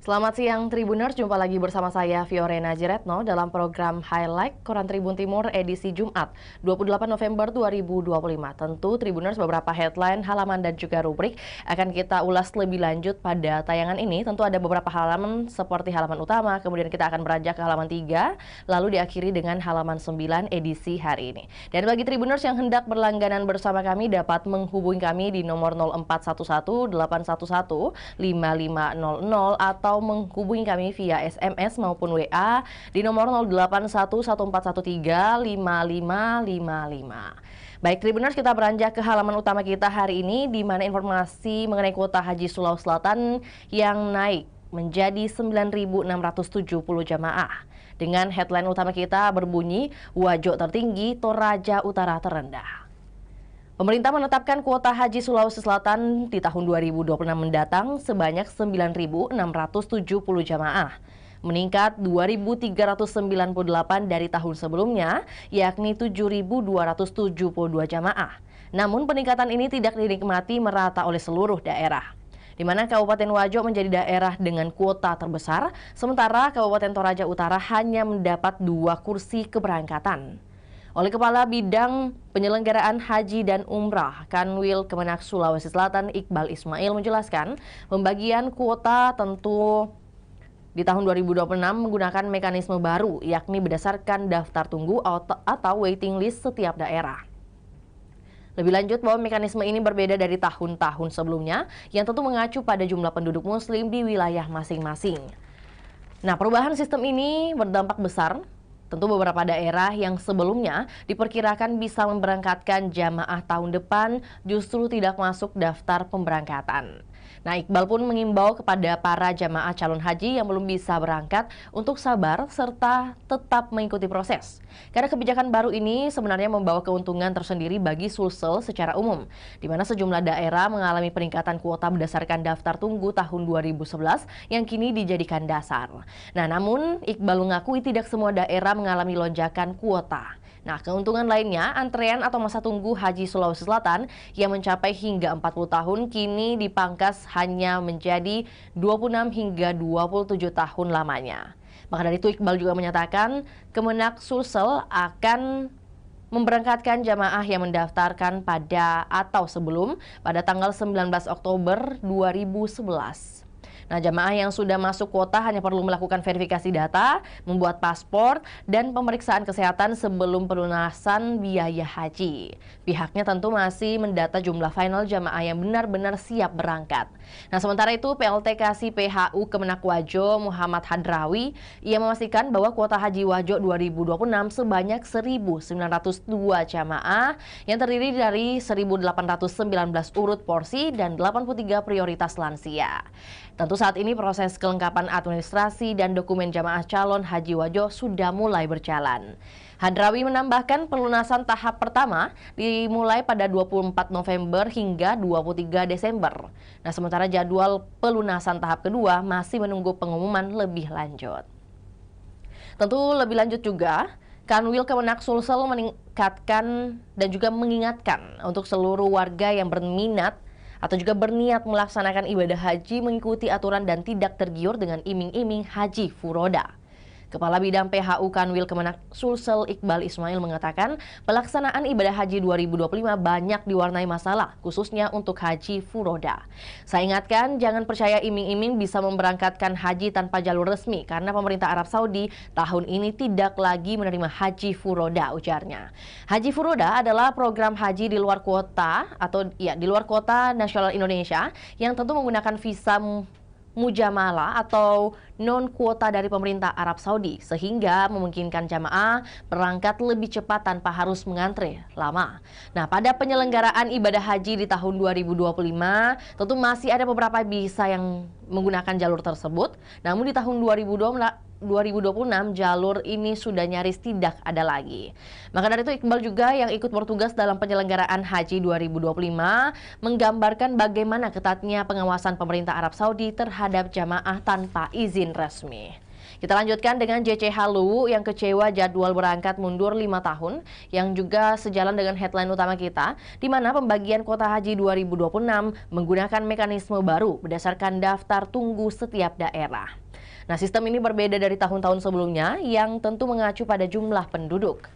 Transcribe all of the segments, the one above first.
Selamat siang Tribuners, jumpa lagi bersama saya Fiorena Jiretno dalam program Highlight Koran Tribun Timur edisi Jumat 28 November 2025. Tentu Tribuners beberapa headline, halaman dan juga rubrik akan kita ulas lebih lanjut pada tayangan ini. Tentu ada beberapa halaman seperti halaman utama, kemudian kita akan beranjak ke halaman 3, lalu diakhiri dengan halaman 9 edisi hari ini. Dan bagi Tribuners yang hendak berlangganan bersama kami dapat menghubungi kami di nomor 0411 811 5500 atau menghubungi kami via SMS maupun WA di nomor 081141435555. Baik Tribuners, kita beranjak ke halaman utama kita hari ini di mana informasi mengenai kuota haji Sulawesi Selatan yang naik menjadi 9.670 jamaah. Dengan headline utama kita berbunyi Wajo tertinggi, Toraja Utara terendah. Pemerintah menetapkan kuota haji Sulawesi Selatan di tahun 2026 mendatang sebanyak 9.670 jamaah, meningkat 2.398 dari tahun sebelumnya, yakni 7.272 jamaah. Namun peningkatan ini tidak dinikmati merata oleh seluruh daerah, di mana Kabupaten Wajo menjadi daerah dengan kuota terbesar, sementara Kabupaten Toraja Utara hanya mendapat 2 kursi keberangkatan. Oleh Kepala Bidang Penyelenggaraan Haji dan Umrah Kanwil Kemenak Sulawesi Selatan Iqbal Ismail menjelaskan, pembagian kuota tentu di tahun 2026 menggunakan mekanisme baru, yakni berdasarkan daftar tunggu atau waiting list setiap daerah. Lebih lanjut bahwa mekanisme ini berbeda dari tahun-tahun sebelumnya yang tentu mengacu pada jumlah penduduk muslim di wilayah masing-masing. Nah, perubahan sistem ini berdampak besar. Tentu beberapa daerah yang sebelumnya diperkirakan bisa memberangkatkan jamaah tahun depan justru tidak masuk daftar pemberangkatan. Nah, Iqbal pun mengimbau kepada para jamaah calon haji yang belum bisa berangkat untuk sabar serta tetap mengikuti proses. Karena kebijakan baru ini sebenarnya membawa keuntungan tersendiri bagi Sulsel secara umum, di mana sejumlah daerah mengalami peningkatan kuota berdasarkan daftar tunggu tahun 2011 yang kini dijadikan dasar. Nah, namun Iqbal mengakui tidak semua daerah mengalami lonjakan kuota. Nah, keuntungan lainnya, antrean atau masa tunggu haji Sulawesi Selatan yang mencapai hingga 40 tahun kini dipangkas hanya menjadi 26 hingga 27 tahun lamanya. Maka dari itu Iqbal juga menyatakan Kemenak Sulsel akan memberangkatkan jamaah yang mendaftarkan pada atau sebelum pada tanggal 19 Oktober 2011. Nah, jamaah yang sudah masuk kuota hanya perlu melakukan verifikasi data, membuat paspor, dan pemeriksaan kesehatan sebelum pelunasan biaya haji. Pihaknya tentu masih mendata jumlah final jamaah yang benar-benar siap berangkat. Nah, sementara itu PLT Kasih PHU Kemenak Wajo Muhammad Hadrawi, ia memastikan bahwa kuota haji Wajo 2026 sebanyak 1.902 jamaah yang terdiri dari 1.819 urut porsi dan 83 prioritas lansia. Tentu saat ini proses kelengkapan administrasi dan dokumen jamaah calon haji Wajo sudah mulai berjalan. Hadrawi menambahkan pelunasan tahap pertama dimulai pada 24 November hingga 23 Desember. Nah, sementara jadwal pelunasan tahap kedua masih menunggu pengumuman lebih lanjut. Tentu lebih lanjut juga, Kanwil Kemenak Sulsel meningkatkan dan juga mengingatkan untuk seluruh warga yang berminat atau juga berniat melaksanakan ibadah haji mengikuti aturan dan tidak tergiur dengan iming-iming haji furoda. Kepala Bidang PHU Kanwil Kemenak Sulsel Iqbal Ismail mengatakan pelaksanaan ibadah haji 2025 banyak diwarnai masalah, khususnya untuk haji furoda. Saya ingatkan, jangan percaya iming-iming bisa memberangkatkan haji tanpa jalur resmi karena pemerintah Arab Saudi tahun ini tidak lagi menerima haji furoda, ujarnya. Haji furoda adalah program haji di luar kuota di luar kota nasional Indonesia yang tentu menggunakan visa mujamalah atau non-kuota dari pemerintah Arab Saudi, sehingga memungkinkan jamaah berangkat lebih cepat tanpa harus mengantre lama. Nah, pada penyelenggaraan ibadah haji di tahun 2025, tentu masih ada beberapa visa yang menggunakan jalur tersebut, namun di tahun 2026 jalur ini sudah nyaris tidak ada lagi. Maka dari itu Iqbal juga yang ikut bertugas dalam penyelenggaraan haji 2025 menggambarkan bagaimana ketatnya pengawasan pemerintah Arab Saudi terhadap jamaah tanpa izin resmi. Kita lanjutkan dengan JC Halu yang kecewa jadwal berangkat mundur 5 tahun, yang juga sejalan dengan headline utama kita, di mana pembagian kuota haji 2026 menggunakan mekanisme baru berdasarkan daftar tunggu setiap daerah. Nah, sistem ini berbeda dari tahun-tahun sebelumnya yang tentu mengacu pada jumlah penduduk.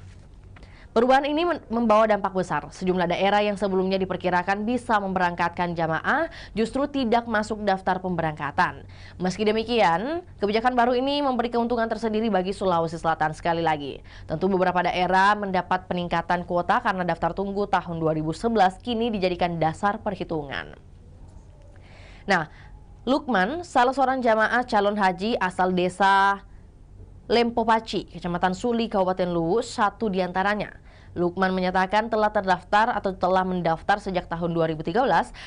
Perubahan ini membawa dampak besar. Sejumlah daerah yang sebelumnya diperkirakan bisa memberangkatkan jamaah justru tidak masuk daftar pemberangkatan. Meski demikian, kebijakan baru ini memberi keuntungan tersendiri bagi Sulawesi Selatan sekali lagi. Tentu beberapa daerah mendapat peningkatan kuota karena daftar tunggu tahun 2011 kini dijadikan dasar perhitungan. Nah, Lukman, salah seorang jamaah calon haji asal desa Lempopaci, Kecamatan Suli, Kabupaten Luwu, satu diantaranya. Lukman menyatakan telah terdaftar atau telah mendaftar sejak tahun 2013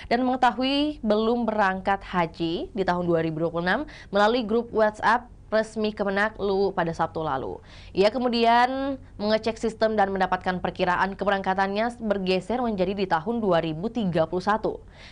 dan mengetahui belum berangkat haji di tahun 2026 melalui grup WhatsApp resmi Kemenak Luwu pada Sabtu lalu. Ia kemudian mengecek sistem dan mendapatkan perkiraan keberangkatannya bergeser menjadi di tahun 2031.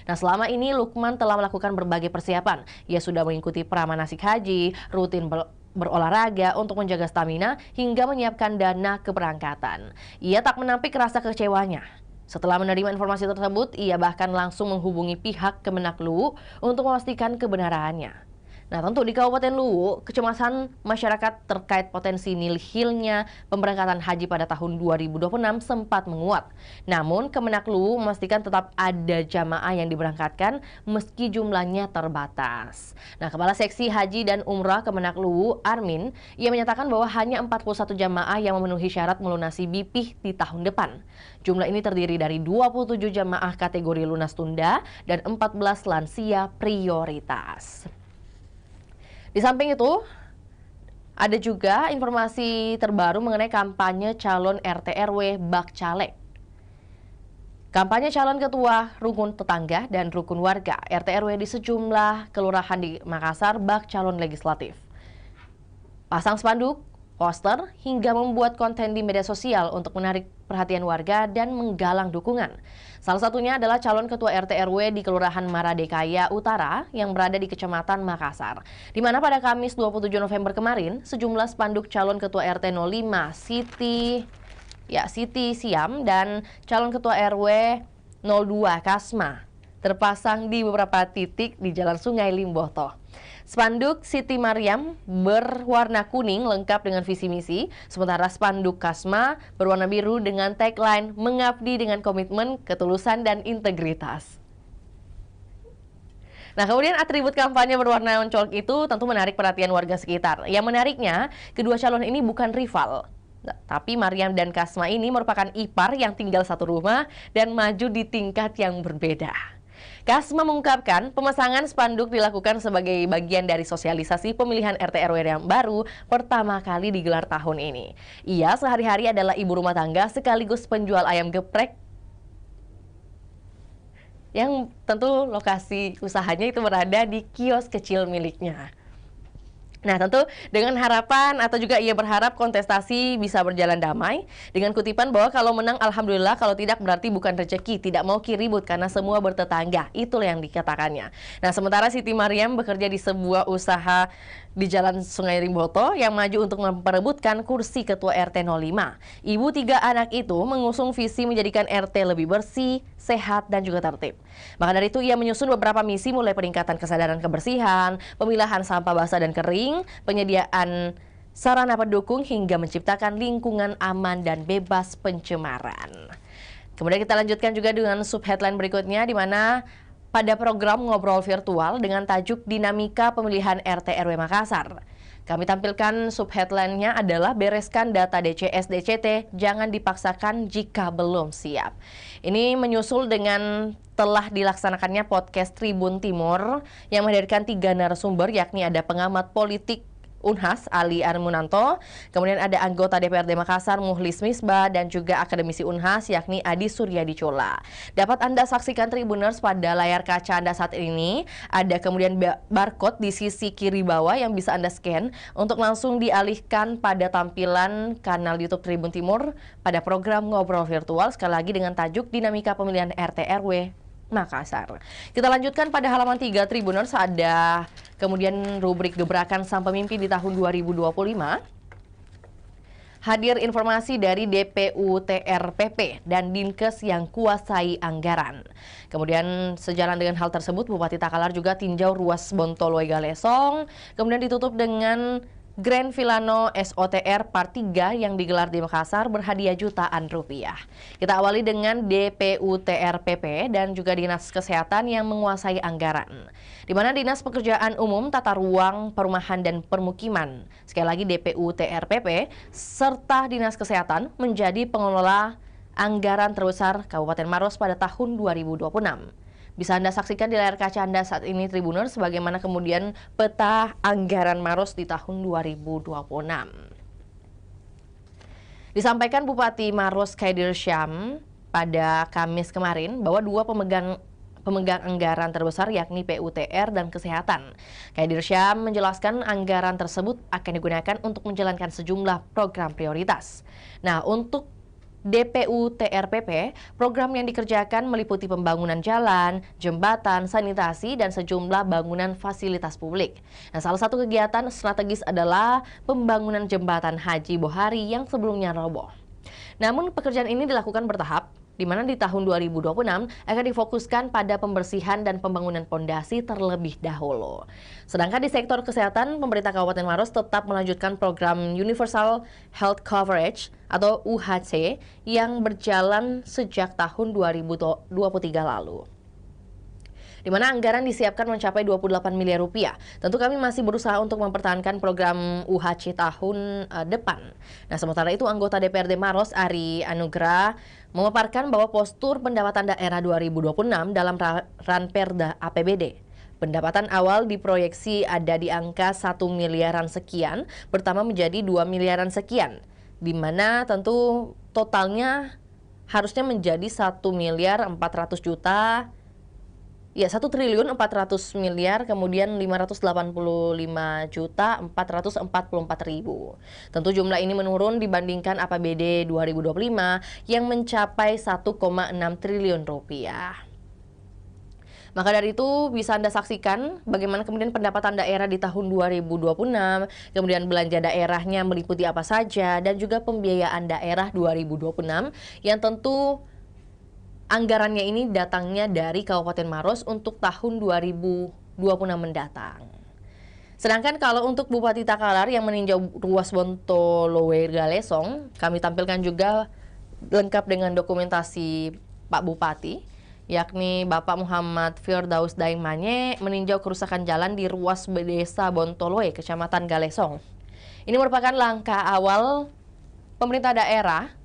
Nah, selama ini Lukman telah melakukan berbagai persiapan. Ia sudah mengikuti pramanasik haji, rutin berolahraga untuk menjaga stamina hingga menyiapkan dana keberangkatan. Ia tak menampik rasa kecewanya. Setelah menerima informasi tersebut, ia bahkan langsung menghubungi pihak Kemenak Luwu untuk memastikan kebenarannya. Nah, tentu di Kabupaten Luwu, kecemasan masyarakat terkait potensi nihilnya pemberangkatan haji pada tahun 2026 sempat menguat. Namun, Kemenak Luwu memastikan tetap ada jamaah yang diberangkatkan meski jumlahnya terbatas. Nah, Kepala Seksi Haji dan Umrah Kemenak Luwu, Armin, ia menyatakan bahwa hanya 41 jamaah yang memenuhi syarat melunasi BPIH di tahun depan. Jumlah ini terdiri dari 27 jamaah kategori lunas tunda dan 14 lansia prioritas. Di samping itu, ada juga informasi terbaru mengenai kampanye calon RT RW Bak Caleg. Kampanye calon ketua rukun tetangga dan rukun warga RT RW di sejumlah kelurahan di Makassar bak calon legislatif. Pasang spanduk, poster, hingga membuat konten di media sosial untuk menarik perhatian warga dan menggalang dukungan. Salah satunya adalah calon ketua RT RW di Kelurahan Maradekaya Utara yang berada di Kecamatan Makassar, di mana pada Kamis 27 November kemarin, sejumlah spanduk calon ketua RT 05 Siti Siam dan calon ketua RW 02 Kasma terpasang di beberapa titik di Jalan Sungai Limboto. Spanduk Siti Mariam berwarna kuning lengkap dengan visi misi, sementara spanduk Kasma berwarna biru dengan tagline mengabdi dengan komitmen, ketulusan, dan integritas. Nah, kemudian atribut kampanye berwarna mencolok itu tentu menarik perhatian warga sekitar. Yang menariknya, kedua calon ini bukan rival. Tapi Mariam dan Kasma ini merupakan ipar yang tinggal satu rumah dan maju di tingkat yang berbeda. Kasma mengungkapkan pemasangan spanduk dilakukan sebagai bagian dari sosialisasi pemilihan RT RW yang baru pertama kali digelar tahun ini. Ia sehari-hari adalah ibu rumah tangga sekaligus penjual ayam geprek yang tentu lokasi usahanya itu berada di kios kecil miliknya. Nah, tentu dengan harapan atau juga ia berharap kontestasi bisa berjalan damai dengan kutipan bahwa kalau menang alhamdulillah, kalau tidak berarti bukan rezeki, tidak mau ribut karena semua bertetangga. Itulah yang dikatakannya. Nah, sementara Siti Mariam bekerja di sebuah usaha di Jalan Sungai Limboto yang maju untuk memperebutkan kursi ketua RT 05. Ibu tiga anak itu mengusung visi menjadikan RT lebih bersih, sehat, dan juga tertib. Maka dari itu ia menyusun beberapa misi mulai peningkatan kesadaran kebersihan, pemilahan sampah basah dan kering, penyediaan sarana pendukung hingga menciptakan lingkungan aman dan bebas pencemaran. Kemudian kita lanjutkan juga dengan sub-headline berikutnya di mana pada program ngobrol virtual dengan tajuk Dinamika Pemilihan RT RW Makassar. Kami tampilkan sub-headline-nya adalah bereskan data DCS DCT, jangan dipaksakan jika belum siap. Ini menyusul dengan telah dilaksanakannya podcast Tribun Timur yang menghadirkan 3 narasumber, yakni ada pengamat politik Unhas Ali Armunanto, kemudian ada anggota DPRD Makassar Muhlis Misbah dan juga akademisi Unhas yakni Adi Suryadi Chola. Dapat Anda saksikan Tribuners pada layar kaca Anda saat ini. Ada kemudian barcode di sisi kiri bawah yang bisa Anda scan untuk langsung dialihkan pada tampilan kanal YouTube Tribun Timur pada program Ngobrol Virtual, sekali lagi dengan tajuk Dinamika Pemilihan RT RW Makassar. Kita lanjutkan pada halaman 3 Tribuners, ada kemudian rubrik gebrakan sang pemimpi di tahun 2025. Hadir informasi dari DPU TRPP dan Dinkes yang kuasai anggaran. Kemudian sejalan dengan hal tersebut, Bupati Takalar juga tinjau ruas Bontoloe Galesong, kemudian ditutup dengan Grand Villano SOTR Part 3 yang digelar di Makassar berhadiah jutaan rupiah. Kita awali dengan DPU TRPP dan juga Dinas Kesehatan yang menguasai anggaran. Di mana Dinas Pekerjaan Umum, Tata Ruang, Perumahan dan Permukiman, sekali lagi DPU TRPP, serta Dinas Kesehatan menjadi pengelola anggaran terbesar Kabupaten Maros pada tahun 2026. Bisa Anda saksikan di layar kaca Anda saat ini, Tribuners, bagaimana kemudian peta anggaran Maros di tahun 2026. Disampaikan Bupati Maros Khaidir Syam pada Kamis kemarin bahwa dua pemegang anggaran terbesar yakni PUTR dan Kesehatan. Khaidir Syam menjelaskan anggaran tersebut akan digunakan untuk menjalankan sejumlah program prioritas. Nah, untuk DPU TRPP, program yang dikerjakan meliputi pembangunan jalan, jembatan, sanitasi, dan sejumlah bangunan fasilitas publik. Nah, salah satu kegiatan strategis adalah pembangunan jembatan Haji Bohari yang sebelumnya roboh. Namun pekerjaan ini dilakukan bertahap, di mana di tahun 2026 akan difokuskan pada pembersihan dan pembangunan pondasi terlebih dahulu. Sedangkan di sektor kesehatan, pemerintah Kabupaten Maros tetap melanjutkan program Universal Health Coverage atau UHC yang berjalan sejak tahun 2023 lalu, di mana anggaran disiapkan mencapai 28 miliar rupiah. Tentu kami masih berusaha untuk mempertahankan program UHC tahun depan. Nah, sementara itu anggota DPRD Maros Ari Anugrah memaparkan bahwa postur pendapatan daerah 2026 dalam Ranperda APBD. Pendapatan awal diproyeksi ada di angka 1 miliaran sekian, bertambah menjadi 2 miliaran sekian, di mana tentu totalnya harusnya menjadi 1 miliar 400 juta. Ya, 1 triliun 400 miliar, kemudian 585.444.000. Tentu jumlah ini menurun dibandingkan APBD 2025 yang mencapai 1,6 triliun rupiah. Maka dari itu bisa Anda saksikan bagaimana kemudian pendapatan daerah di tahun 2026, kemudian belanja daerahnya meliputi apa saja, dan juga pembiayaan daerah 2026 yang tentu anggarannya ini datangnya dari Kabupaten Maros untuk tahun 2026 mendatang. Sedangkan kalau untuk Bupati Takalar yang meninjau ruas Bontoloe Galesong, kami tampilkan juga lengkap dengan dokumentasi Pak Bupati, yakni Bapak Muhammad Firdaus Daimanye meninjau kerusakan jalan di ruas Desa Bontoloe, Kecamatan Galesong. Ini merupakan langkah awal pemerintah daerah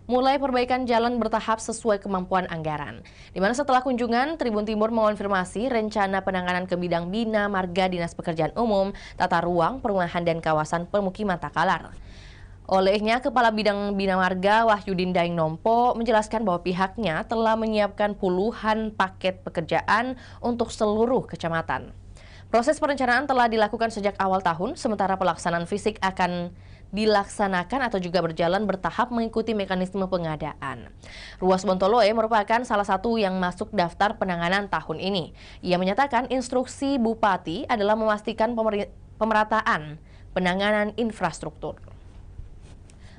mulai perbaikan jalan bertahap sesuai kemampuan anggaran. Di mana setelah kunjungan, Tribun Timur mengonfirmasi rencana penanganan ke bidang Bina Marga Dinas Pekerjaan Umum, Tata Ruang, Perumahan dan Kawasan Permukiman Takalar. Olehnya, Kepala Bidang Bina Marga Wahyudin Daeng Nompo menjelaskan bahwa pihaknya telah menyiapkan puluhan paket pekerjaan untuk seluruh kecamatan. Proses perencanaan telah dilakukan sejak awal tahun, sementara pelaksanaan fisik akan dilaksanakan atau juga berjalan bertahap mengikuti mekanisme pengadaan. Ruas Bontoloe merupakan salah satu yang masuk daftar penanganan tahun ini. Ia menyatakan instruksi Bupati adalah memastikan pemerataan penanganan infrastruktur.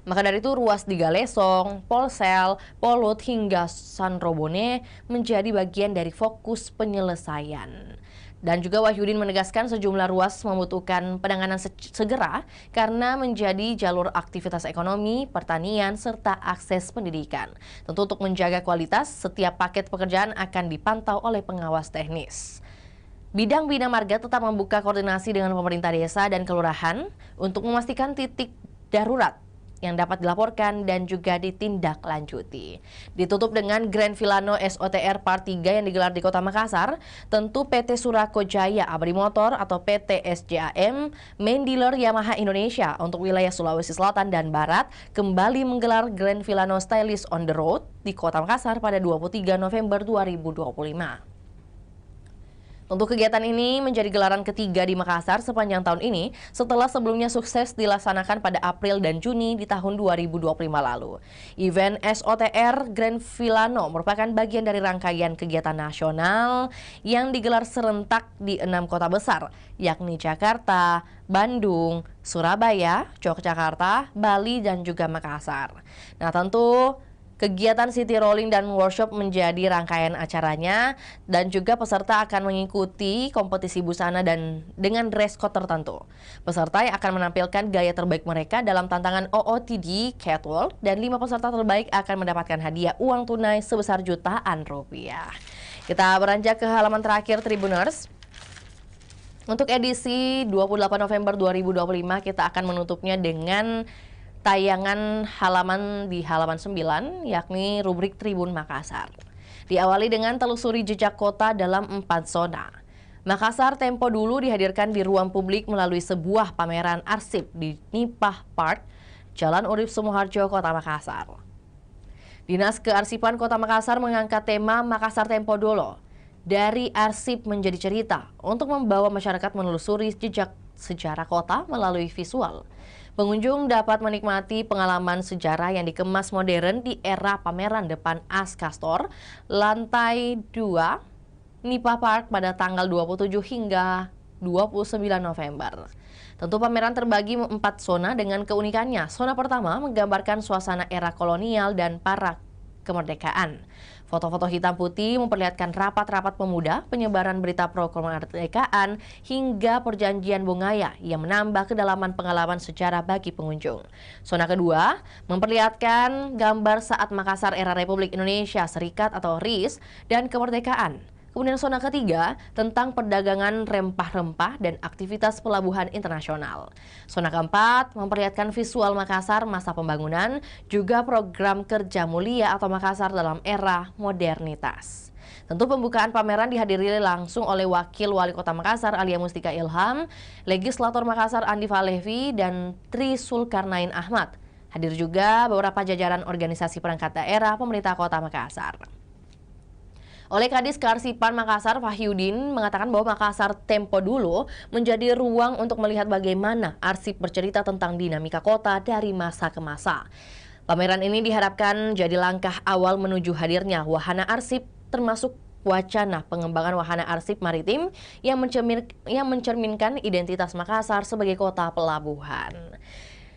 Maka dari itu ruas di Galesong, Polsel, Polut hingga Sanrobone menjadi bagian dari fokus penyelesaian. Dan juga Wahyudin menegaskan sejumlah ruas membutuhkan penanganan segera karena menjadi jalur aktivitas ekonomi, pertanian, serta akses pendidikan. Tentu untuk menjaga kualitas, setiap paket pekerjaan akan dipantau oleh pengawas teknis. Bidang Bina Marga tetap membuka koordinasi dengan pemerintah desa dan kelurahan untuk memastikan titik darurat yang dapat dilaporkan dan juga ditindaklanjuti. Ditutup dengan Grand Villano SOTR Part 3 yang digelar di Kota Makassar, tentu PT Surako Jaya Abri Motor atau PT SJAM, main dealer Yamaha Indonesia untuk wilayah Sulawesi Selatan dan Barat, kembali menggelar Grand Villano Stylish on the Road di Kota Makassar pada 23 November 2025. Untuk kegiatan ini menjadi gelaran ketiga di Makassar sepanjang tahun ini setelah sebelumnya sukses dilaksanakan pada April dan Juni di tahun 2025 lalu. Event SOTR Grand Villano merupakan bagian dari rangkaian kegiatan nasional yang digelar serentak di 6 kota besar, yakni Jakarta, Bandung, Surabaya, Yogyakarta, Bali, dan juga Makassar. Nah, tentu kegiatan city rolling dan workshop menjadi rangkaian acaranya dan juga peserta akan mengikuti kompetisi busana dan dengan dress code tertentu. Peserta yang akan menampilkan gaya terbaik mereka dalam tantangan OOTD Catwalk dan 5 peserta terbaik akan mendapatkan hadiah uang tunai sebesar jutaan rupiah. Kita beranjak ke halaman terakhir Tribuners. Untuk edisi 28 November 2025 kita akan menutupnya dengan tayangan di halaman 9, yakni rubrik Tribun Makassar. Diawali dengan telusuri jejak kota dalam 4 zona. Makassar tempo dulu dihadirkan di ruang publik melalui sebuah pameran arsip di Nipah Park, Jalan Urip Sumoharjo, Kota Makassar. Dinas Kearsipan Kota Makassar mengangkat tema Makassar Tempo Dulu, dari arsip menjadi cerita, untuk membawa masyarakat menelusuri jejak sejarah kota melalui visual. Pengunjung dapat menikmati pengalaman sejarah yang dikemas modern di era pameran depan As Castor, lantai 2, Nipah Park pada tanggal 27 hingga 29 November. Tentu pameran terbagi 4 zona dengan keunikannya. Zona pertama menggambarkan suasana era kolonial dan para kemerdekaan. Foto-foto hitam putih memperlihatkan rapat-rapat pemuda, penyebaran berita pro kemerdekaan, hingga perjanjian Bongaya yang menambah kedalaman pengalaman sejarah bagi pengunjung. Zona kedua memperlihatkan gambar saat Makassar era Republik Indonesia Serikat atau RIS dan kemerdekaan. Kemudian zona ketiga tentang perdagangan rempah-rempah dan aktivitas pelabuhan internasional. Zona keempat memperlihatkan visual Makassar masa pembangunan, juga program kerja mulia atau Makassar dalam era modernitas. Tentu pembukaan pameran dihadiri langsung oleh Wakil Wali Kota Makassar Alia Mustika Ilham, Legislator Makassar Andi Falevi, dan Tri Sulkarnain Ahmad. Hadir juga beberapa jajaran organisasi perangkat daerah pemerintah Kota Makassar. Oleh Kadis Kearsipan Makassar, Fahyudin mengatakan bahwa Makassar Tempo Dulu menjadi ruang untuk melihat bagaimana arsip bercerita tentang dinamika kota dari masa ke masa. Pameran ini diharapkan jadi langkah awal menuju hadirnya wahana arsip, termasuk wacana pengembangan wahana arsip maritim yang mencerminkan identitas Makassar sebagai kota pelabuhan.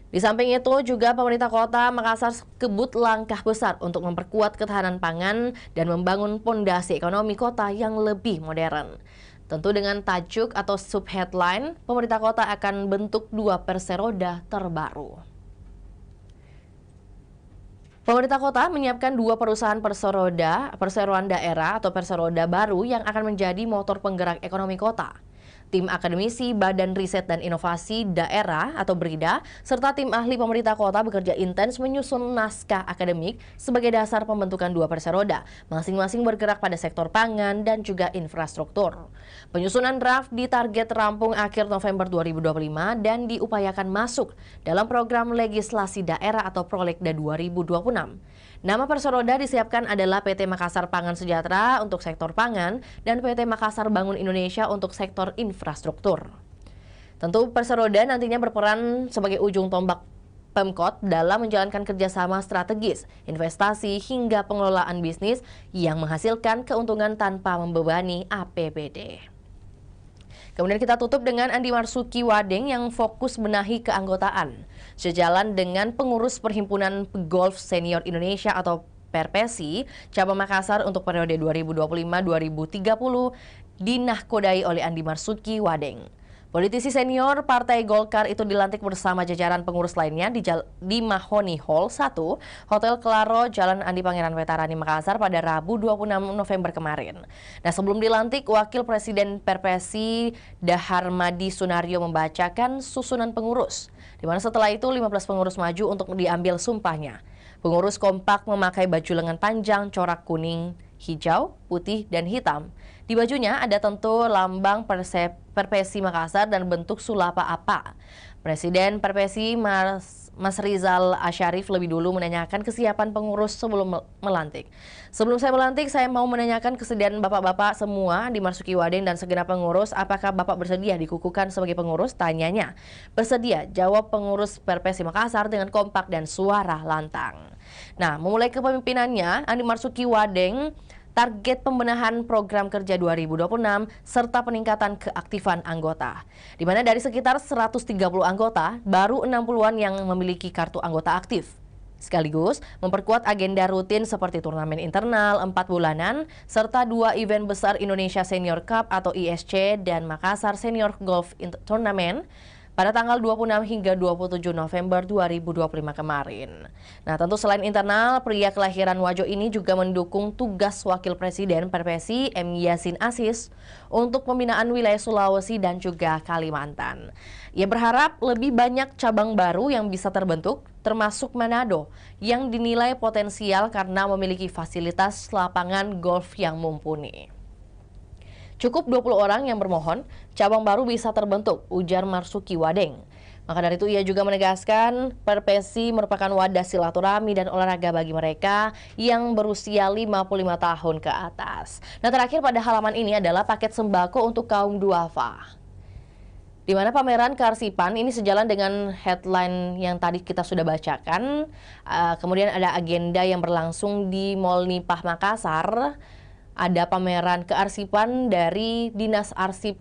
Di samping itu juga pemerintah kota Makassar kebut langkah besar untuk memperkuat ketahanan pangan dan membangun pondasi ekonomi kota yang lebih modern. Tentu dengan tajuk atau subheadline, pemerintah kota akan bentuk 2 perseroda terbaru. Pemerintah kota menyiapkan 2 perusahaan perseroan daerah atau perseroda baru yang akan menjadi motor penggerak ekonomi kota. Tim akademisi Badan Riset dan Inovasi Daerah atau BRIDA, serta tim ahli pemerintah kota bekerja intens menyusun naskah akademik sebagai dasar pembentukan 2 perseroda, masing-masing bergerak pada sektor pangan dan juga infrastruktur. Penyusunan draft ditarget rampung akhir November 2025 dan diupayakan masuk dalam program legislasi daerah atau Prolegda 2026. Nama perseroda disiapkan adalah PT Makassar Pangan Sejahtera untuk sektor pangan dan PT Makassar Bangun Indonesia untuk sektor infrastruktur. Tentu perseroda nantinya berperan sebagai ujung tombak Pemkot dalam menjalankan kerjasama strategis, investasi hingga pengelolaan bisnis yang menghasilkan keuntungan tanpa membebani APBD. Kemudian kita tutup dengan Andi Marsuki Wadeng yang fokus benahi keanggotaan. Sejalan dengan pengurus Perhimpunan Pegolf Senior Indonesia atau Perpesi, cabang Makassar untuk periode 2025-2030 dinahkodai oleh Andi Marsuki Wadeng. Politisi senior Partai Golkar itu dilantik bersama jajaran pengurus lainnya di Mahoni Hall 1, Hotel Claro, Jalan Andi Pangeran Vetarani Makassar pada Rabu 26 November kemarin. Nah, sebelum dilantik, Wakil Presiden Perpesi Daharmadi Sunario membacakan susunan pengurus, di mana setelah itu 15 pengurus maju untuk diambil sumpahnya. Pengurus kompak memakai baju lengan panjang corak kuning, hijau, putih, dan hitam. Di bajunya ada tentu lambang Perpesi Makassar dan bentuk sulapa apa. Presiden Perpesi Mas Rizal Asyarif lebih dulu menanyakan kesiapan pengurus sebelum melantik. Sebelum saya melantik, saya mau menanyakan kesediaan bapak-bapak semua di Marzuki Wadeng dan segenap pengurus, apakah bapak bersedia dikukuhkan sebagai pengurus? Tanyanya. Bersedia, jawab pengurus Perpesi Makassar dengan kompak dan suara lantang. Nah, memulai kepemimpinannya, Andi Marzuki Wadeng target pembenahan program kerja 2026 serta peningkatan keaktifan anggota. Di mana dari sekitar 130 anggota, baru 60-an yang memiliki kartu anggota aktif. Sekaligus memperkuat agenda rutin seperti turnamen internal 4 bulanan, serta 2 event besar Indonesia Senior Cup atau ISC dan Makassar Senior Golf Tournament pada tanggal 26 hingga 27 November 2025 kemarin. Nah, tentu selain internal, pria kelahiran Wajo ini juga mendukung tugas Wakil Presiden Perpesi M. Yasin Aziz untuk pembinaan wilayah Sulawesi dan juga Kalimantan. Ia berharap lebih banyak cabang baru yang bisa terbentuk, termasuk Manado, yang dinilai potensial karena memiliki fasilitas lapangan golf yang mumpuni. Cukup 20 orang yang bermohon, cabang baru bisa terbentuk, ujar Marzuki Wadeng. Maka dari itu ia juga menegaskan Perpesi merupakan wadah silaturahmi dan olahraga bagi mereka yang berusia 55 tahun ke atas. Nah, terakhir pada halaman ini adalah paket sembako untuk kaum duafa. Di mana pameran kearsipan ini sejalan dengan headline yang tadi kita sudah bacakan. Kemudian ada agenda yang berlangsung di Mall Nipah Makassar. Ada pameran kearsipan dari Dinas Arsip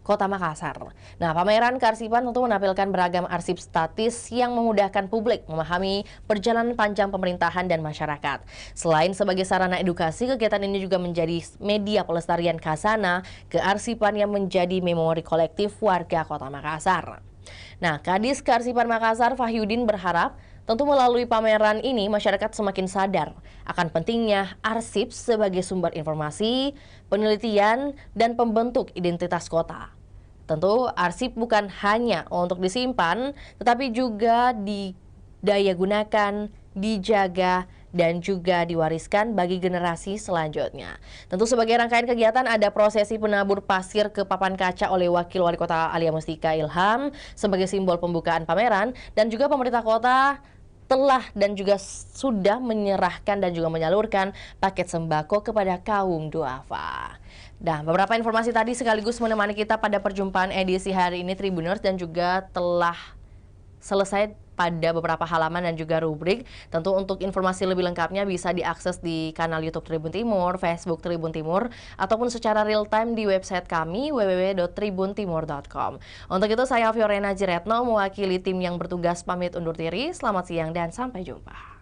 Kota Makassar. Nah, pameran kearsipan tentu menampilkan beragam arsip statis yang memudahkan publik memahami perjalanan panjang pemerintahan dan masyarakat. Selain sebagai sarana edukasi, kegiatan ini juga menjadi media pelestarian khazanah kearsipan yang menjadi memori kolektif warga Kota Makassar. Nah, Kadis Kearsipan Makassar Fahyudin berharap tentu melalui pameran ini masyarakat semakin sadar akan pentingnya arsip sebagai sumber informasi, penelitian, dan pembentuk identitas kota. Tentu arsip bukan hanya untuk disimpan, tetapi juga didaya gunakan, dijaga, dan juga diwariskan bagi generasi selanjutnya. Tentu sebagai rangkaian kegiatan ada prosesi penabur pasir ke papan kaca oleh Wakil Wali Kota Alia Mustika Ilham sebagai simbol pembukaan pameran, dan juga pemerintah kota telah dan juga sudah menyerahkan dan juga menyalurkan paket sembako kepada kaum duafa. Nah, beberapa informasi tadi sekaligus menemani kita pada perjumpaan edisi hari ini Tribuners dan juga telah selesai pada beberapa halaman dan juga rubrik. Tentu untuk informasi lebih lengkapnya bisa diakses di kanal YouTube Tribun Timur, Facebook Tribun Timur, ataupun secara real time di website kami www.tribuntimur.com. Untuk itu saya Fiorena Jiretno mewakili tim yang bertugas pamit undur diri. Selamat siang dan sampai jumpa.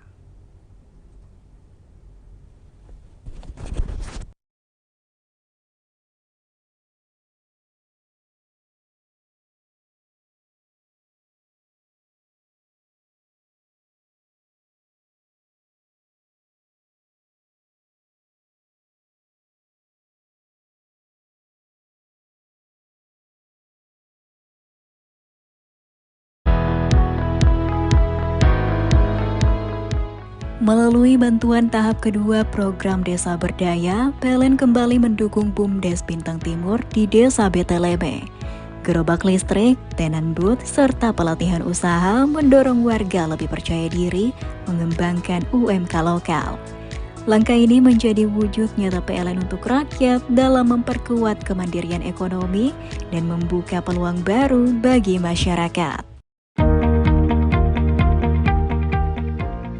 Melalui bantuan tahap kedua program Desa Berdaya, PLN kembali mendukung BUMDes Bintang Timur di Desa Beteleme. Gerobak listrik, tenan booth, serta pelatihan usaha mendorong warga lebih percaya diri mengembangkan UMK lokal. Langkah ini menjadi wujud nyata PLN untuk rakyat dalam memperkuat kemandirian ekonomi dan membuka peluang baru bagi masyarakat.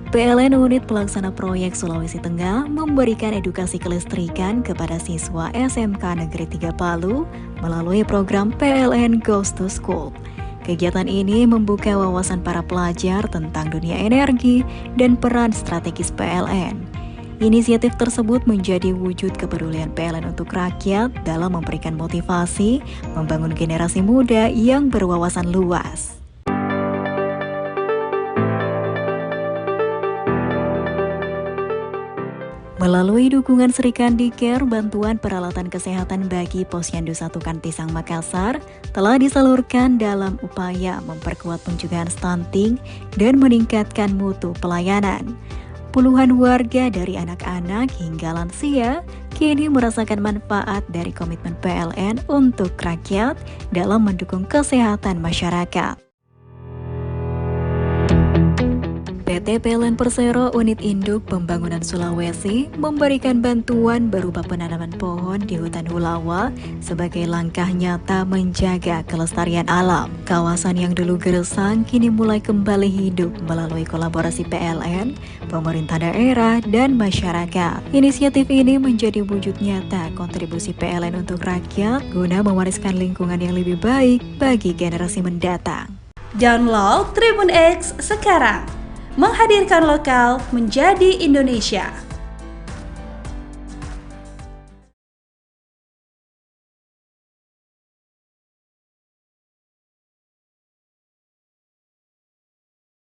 PLN Unit Pelaksana Proyek Sulawesi Tengah memberikan edukasi kelistrikan kepada siswa SMK Negeri 3 Palu melalui program PLN Goes to School. Kegiatan ini membuka wawasan para pelajar tentang dunia energi dan peran strategis PLN. Inisiatif tersebut menjadi wujud kepedulian PLN untuk rakyat dalam memberikan motivasi membangun generasi muda yang berwawasan luas. Melalui dukungan Srikandi Care, bantuan peralatan kesehatan bagi Posyandu 1 Kantisang Makassar telah disalurkan dalam upaya memperkuat pencegahan stunting dan meningkatkan mutu pelayanan. Puluhan warga dari anak-anak hingga lansia kini merasakan manfaat dari komitmen PLN untuk rakyat dalam mendukung kesehatan masyarakat. PT PLN Persero Unit Induk Pembangunan Sulawesi memberikan bantuan berupa penanaman pohon di hutan Hulawa sebagai langkah nyata menjaga kelestarian alam. Kawasan yang dulu gersang kini mulai kembali hidup melalui kolaborasi PLN, pemerintah daerah, dan masyarakat. Inisiatif ini menjadi wujud nyata kontribusi PLN untuk rakyat guna mewariskan lingkungan yang lebih baik bagi generasi mendatang. Download Tribun X sekarang, menghadirkan lokal menjadi Indonesia.